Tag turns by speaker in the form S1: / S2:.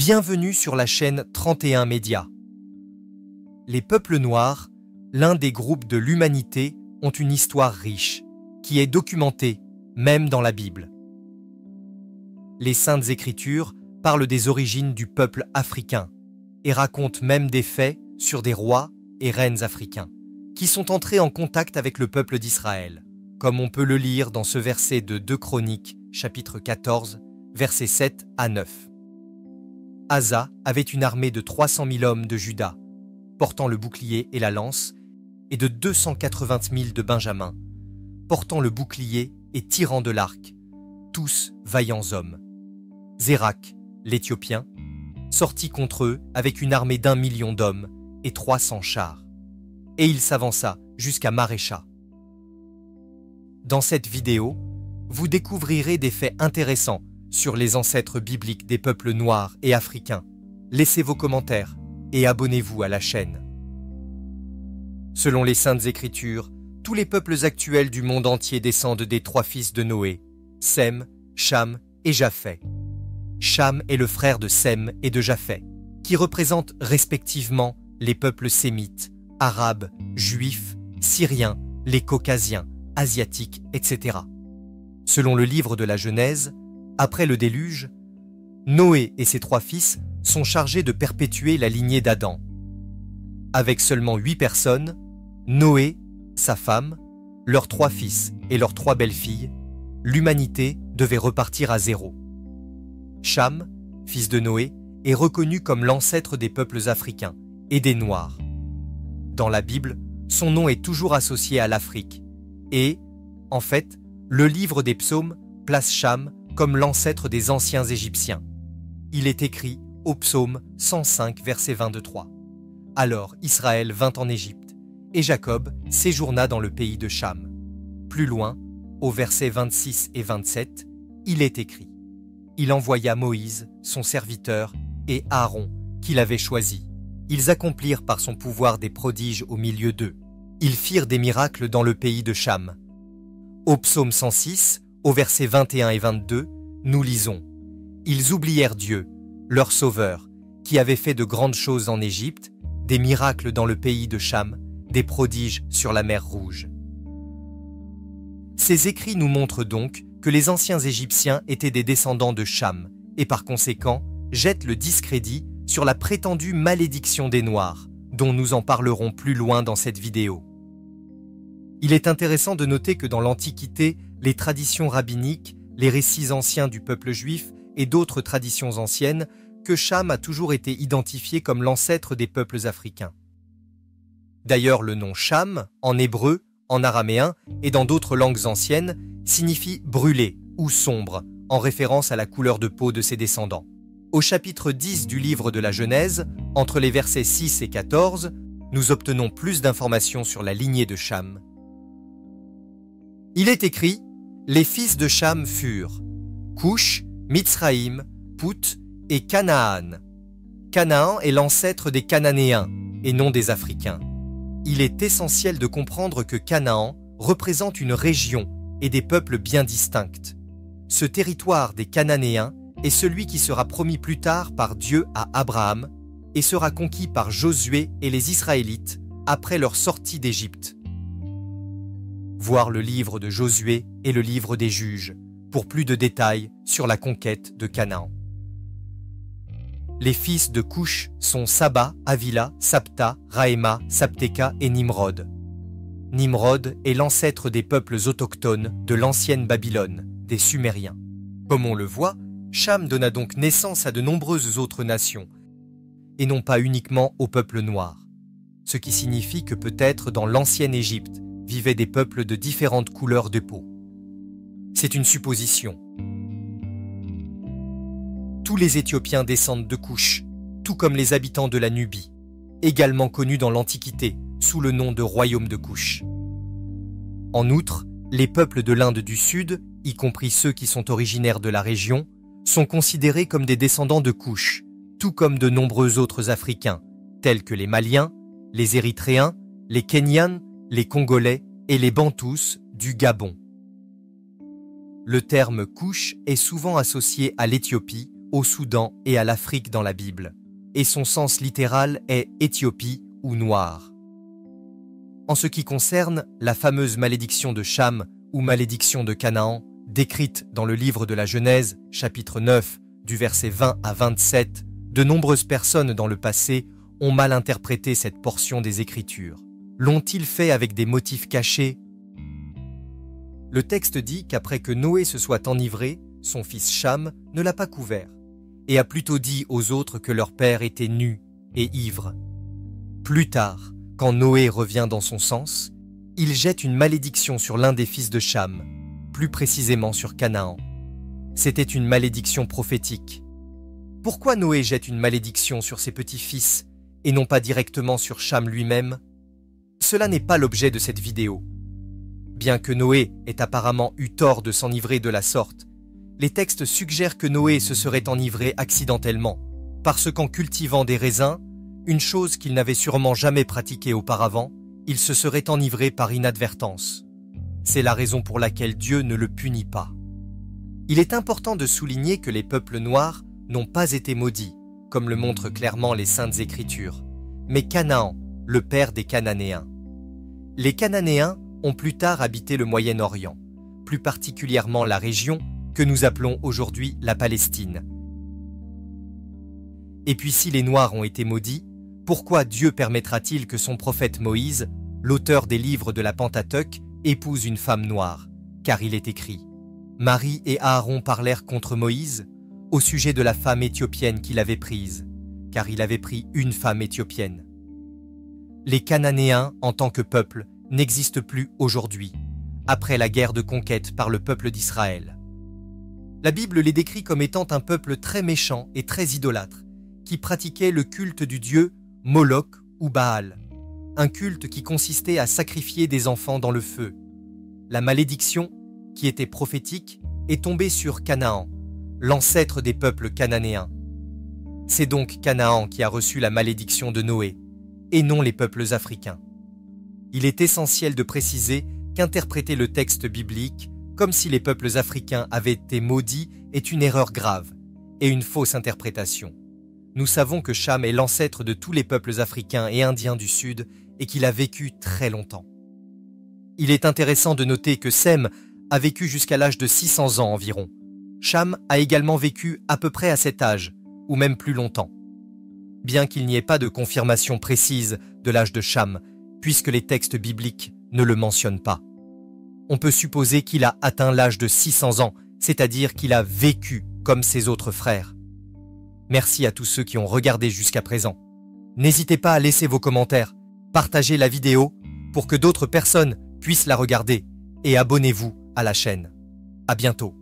S1: Bienvenue sur la chaîne 31 Médias. Les peuples noirs, l'un des groupes de l'humanité, ont une histoire riche, qui est documentée, même dans la Bible. Les Saintes Écritures parlent des origines du peuple africain et racontent même des faits sur des rois et reines africains, qui sont entrés en contact avec le peuple d'Israël, comme on peut le lire dans ce verset de 2 Chroniques, chapitre 14, versets 7 à 9. Asa avait une armée de 300 000 hommes de Juda, portant le bouclier et la lance, et de 280 000 de Benjamin, portant le bouclier et tirant de l'arc, tous vaillants hommes. Zérak, l'Éthiopien, sortit contre eux avec une armée d'1 million d'hommes et 300 chars. Et il s'avança jusqu'à Marécha. Dans cette vidéo, vous découvrirez des faits intéressants sur les ancêtres bibliques des peuples noirs et africains. Laissez vos commentaires et abonnez-vous à la chaîne. Selon les Saintes Écritures, tous les peuples actuels du monde entier descendent des 3 fils de Noé, Sem, Cham et Japheth. Cham est le frère de Sem et de Japheth, qui représentent respectivement les peuples sémites, arabes, juifs, syriens, les caucasiens, asiatiques, etc. Selon le livre de la Genèse, après le déluge, Noé et ses 3 fils sont chargés de perpétuer la lignée d'Adam. Avec seulement 8 personnes, Noé, sa femme, leurs 3 fils et leurs 3 belles-filles, l'humanité devait repartir à zéro. Cham, fils de Noé, est reconnu comme l'ancêtre des peuples africains et des Noirs. Dans la Bible, son nom est toujours associé à l'Afrique et, en fait, le livre des psaumes place Cham comme l'ancêtre des anciens Égyptiens. Il est écrit au psaume 105, verset 23. Alors Israël vint en Égypte, et Jacob séjourna dans le pays de Cham. Plus loin, au verset 26 et 27, il est écrit: Il envoya Moïse, son serviteur, et Aaron, qu'il avait choisi. Ils accomplirent par son pouvoir des prodiges au milieu d'eux. Ils firent des miracles dans le pays de Cham. Au psaume 106, au verset 21 et 22, nous lisons: Ils oublièrent Dieu, leur sauveur, qui avait fait de grandes choses en Égypte, des miracles dans le pays de Cham, des prodiges sur la mer Rouge. Ces écrits nous montrent donc que les anciens Égyptiens étaient des descendants de Cham et par conséquent jettent le discrédit sur la prétendue malédiction des Noirs, dont nous en parlerons plus loin dans cette vidéo. Il est intéressant de noter que dans l'Antiquité, les traditions rabbiniques, les récits anciens du peuple juif et d'autres traditions anciennes, que Cham a toujours été identifié comme l'ancêtre des peuples africains. D'ailleurs, le nom Cham, en hébreu, en araméen et dans d'autres langues anciennes, signifie brûlé ou sombre, en référence à la couleur de peau de ses descendants. Au chapitre 10 du livre de la Genèse, entre les versets 6 et 14, nous obtenons plus d'informations sur la lignée de Cham. Il est écrit: Les fils de Cham furent Cush, Mitsraïm, Pout et Canaan. Canaan est l'ancêtre des Cananéens et non des Africains. Il est essentiel de comprendre que Canaan représente une région et des peuples bien distincts. Ce territoire des Cananéens est celui qui sera promis plus tard par Dieu à Abraham et sera conquis par Josué et les Israélites après leur sortie d'Égypte. Voir le livre de Josué et le livre des Juges pour plus de détails sur la conquête de Canaan. Les fils de Cush sont Saba, Havila, Sabta, Raéma, Sabteka et Nimrod. Nimrod est l'ancêtre des peuples autochtones de l'ancienne Babylone, des Sumériens. Comme on le voit, Cham donna donc naissance à de nombreuses autres nations, et non pas uniquement au peuple noir, ce qui signifie que peut-être dans l'ancienne Égypte vivaient des peuples de différentes couleurs de peau. C'est une supposition. Tous les Éthiopiens descendent de Cush, tout comme les habitants de la Nubie, également connus dans l'Antiquité sous le nom de royaume de Cush. En outre, les peuples de l'Inde du Sud, y compris ceux qui sont originaires de la région, sont considérés comme des descendants de Cush, tout comme de nombreux autres Africains, tels que les Maliens, les Érythréens, les Kenyans, les Congolais et les Bantous du Gabon. Le terme Cush est souvent associé à l'Éthiopie au Soudan et à l'Afrique dans la Bible, et son sens littéral est Éthiopie ou noir. En ce qui concerne la fameuse malédiction de Cham ou malédiction de Canaan, décrite dans le livre de la Genèse, chapitre 9, du verset 20 à 27, de nombreuses personnes dans le passé ont mal interprété cette portion des Écritures. L'ont-ils fait avec des motifs cachés? Le texte dit qu'après que Noé se soit enivré, son fils Cham ne l'a pas couvert, et a plutôt dit aux autres que leur père était nu et ivre. Plus tard, quand Noé revient dans son sens, il jette une malédiction sur l'un des fils de Cham, plus précisément sur Canaan. C'était une malédiction prophétique. Pourquoi Noé jette une malédiction sur ses petits-fils et non pas directement sur Cham lui-même? Cela n'est pas l'objet de cette vidéo. Bien que Noé ait apparemment eu tort de s'enivrer de la sorte, les textes suggèrent que Noé se serait enivré accidentellement, parce qu'en cultivant des raisins, une chose qu'il n'avait sûrement jamais pratiquée auparavant, il se serait enivré par inadvertance. C'est la raison pour laquelle Dieu ne le punit pas. Il est important de souligner que les peuples noirs n'ont pas été maudits, comme le montrent clairement les Saintes Écritures, mais Canaan, le père des Cananéens. Les Cananéens ont plus tard habité le Moyen-Orient, plus particulièrement la région que nous appelons aujourd'hui la Palestine. Et puis si les Noirs ont été maudits, pourquoi Dieu permettra-t-il que son prophète Moïse, l'auteur des livres de la Pentateuque, épouse une femme noire? Car il est écrit « Marie et Aaron parlèrent contre Moïse au sujet de la femme éthiopienne qu'il avait prise, car il avait pris une femme éthiopienne. » Les Cananéens, en tant que peuple, n'existent plus aujourd'hui, après la guerre de conquête par le peuple d'Israël. La Bible les décrit comme étant un peuple très méchant et très idolâtre, qui pratiquait le culte du dieu Moloch ou Baal, un culte qui consistait à sacrifier des enfants dans le feu. La malédiction, qui était prophétique, est tombée sur Canaan, l'ancêtre des peuples cananéens. C'est donc Canaan qui a reçu la malédiction de Noé, et non les peuples africains. Il est essentiel de préciser qu'interpréter le texte biblique comme si les peuples africains avaient été maudits est une erreur grave et une fausse interprétation. Nous savons que Cham est l'ancêtre de tous les peuples africains et indiens du Sud et qu'il a vécu très longtemps. Il est intéressant de noter que Sem a vécu jusqu'à l'âge de 600 ans environ. Cham a également vécu à peu près à cet âge, ou même plus longtemps. Bien qu'il n'y ait pas de confirmation précise de l'âge de Cham, puisque les textes bibliques ne le mentionnent pas. On peut supposer qu'il a atteint l'âge de 600 ans, c'est-à-dire qu'il a vécu comme ses autres frères. Merci à tous ceux qui ont regardé jusqu'à présent. N'hésitez pas à laisser vos commentaires, partagez la vidéo pour que d'autres personnes puissent la regarder et abonnez-vous à la chaîne. À bientôt.